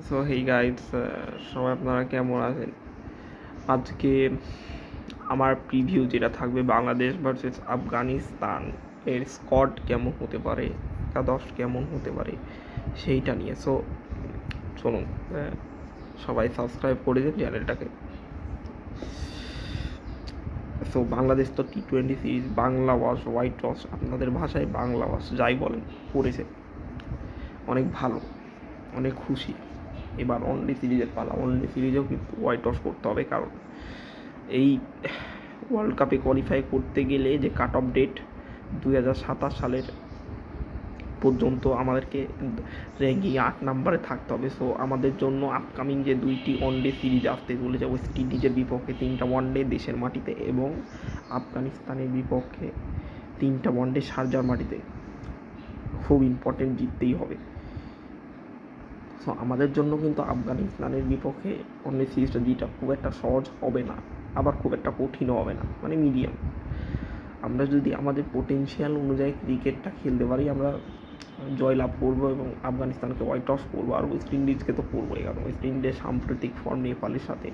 So hey guys, সবাই আপনারা কেমন আছেন? আজকে আমার প্রিভিউ যেটা থাকবে বাংলাদেশ ভার্সেস আফগানিস্তান এর স্কোয়াড কেমন হতে পারে, একাদশ কেমন হতে পারে সেইটা নিয়ে। সো চলুন, সবাই সাবস্ক্রাইব করে দিন চ্যানেলটাকে। সো বাংলাদেশ তো T20 series Bangla wash, white wash, আপনাদের ভাষায় বাংলা ওয়াশ যাই বলেন করেছে, অনেক ভালো, অনেক খুশি। এবার অনলি সিরিজের পালা। অনলি সিরিজেও কিন্তু হোয়াইট ওয়াশ করতে হবে, কারণ এই ওয়ার্ল্ড কাপে কোয়ালিফাই করতে গেলে যে কাট অফ ডেট 2027 সালের পর্যন্ত আমাদেরকে র্যাঙ্কিং 8 নম্বরে থাকতে হবে। সো আমাদের জন্য আপকামিং যে 2টি ওয়ানডে সিরিজ আসতে চলেছে, ওয়েস্ট ইন্ডিজের বিপক্ষে 3টা ওয়ানডে দেশের মাটিতে এবং আফগানিস্তানের বিপক্ষে 3টা ওয়ানডে শারজার মাটিতে, খুব ইম্পর্টেন্ট, জিততেই হবে। সো আমাদের জন্য কিন্তু আফগানিস্তানের বিপক্ষে অন্য সিরিজটা যেটা খুব একটা সহজ হবে না, আবার খুব একটা কঠিনও হবে না, মানে মিডিয়াম। আমরা যদি আমাদের পোটেনশিয়াল অনুযায়ী ক্রিকেটটা খেলতে পারি, আমরা জয়লাভ করবো এবং আফগানিস্তানকে হোয়াইট ওয়াশ করবো। আর ওয়েস্ট ইন্ডিজকে তো করবোই, কারণ ওয়েস্ট ইন্ডিজের সাম্প্রতিক ফর্ম নেপালের সাথে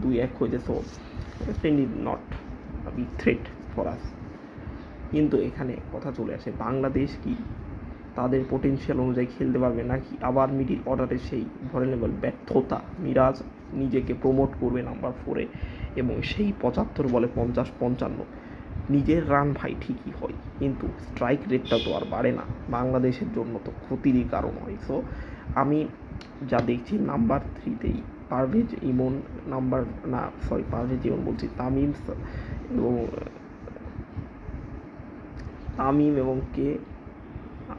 2-1 হয়েছে। So West Indies not big threat for us. কিন্তু এখানে কথা চলে আসে, বাংলাদেশ কি তাদের পোটেনশিয়াল অনুযায়ী খেলতে পারবে, নাকি আবার মিডিল অর্ডারে সেই ভলেনেবল ব্যর্থতা, মিরাজ নিজেকে প্রমোট করবে নাম্বার 4-এ এবং সেই 75 বলে 50-55 নিজের রান ভাই ঠিকই হয়, কিন্তু স্ট্রাইক রেটটা তো আর বাড়ে না, বাংলাদেশের জন্য তো ক্ষতিরই কারণ হয়। সো আমি যা দেখছি নাম্বার 3তেই পারভেজ ইমন, পারভেজ ইমন বলছি, তামিম এবং কে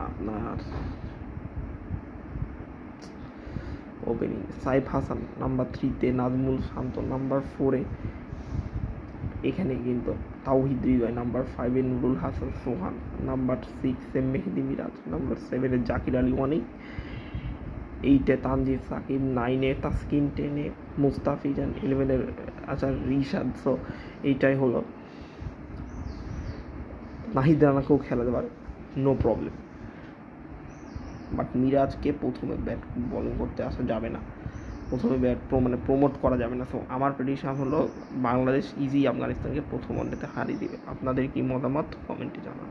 আপনার ওপেনিং সাইফ হাসান, নাম্বার 3তে নাজমুল শান্ত, নাম্বার 4-এ এখানে কিন্তু তাওহিদ হৃদয়, নাম্বার 5-এ নুরুল হাসান সোহান, নাম্বার 6-এ মেহেদি মিরাজ, নাম্বার 7-এ জাকির আলী ওয়ানি, 8-এ তানজিদ সাকিব, 9-এ তাসকিন, 10-এ মুস্তাফিজান, 11-এ রিশাদ। সো এইটাই হলো, নাহিদ রানাকেও খেলাতে পারে, নো প্রবলেম, বাট মিরাজকে প্রথমে ব্যাট বলিং করতে আসা যাবে না, প্রথমে প্রমোট করা যাবে না। সো আমার প্রেডিকশন হলো বাংলাদেশ ইজি আফগানিস্তানকে প্রথম ওয়ানডেতে হারিয়ে দিবে। আপনাদের কি মতামত কমেন্টে জানান।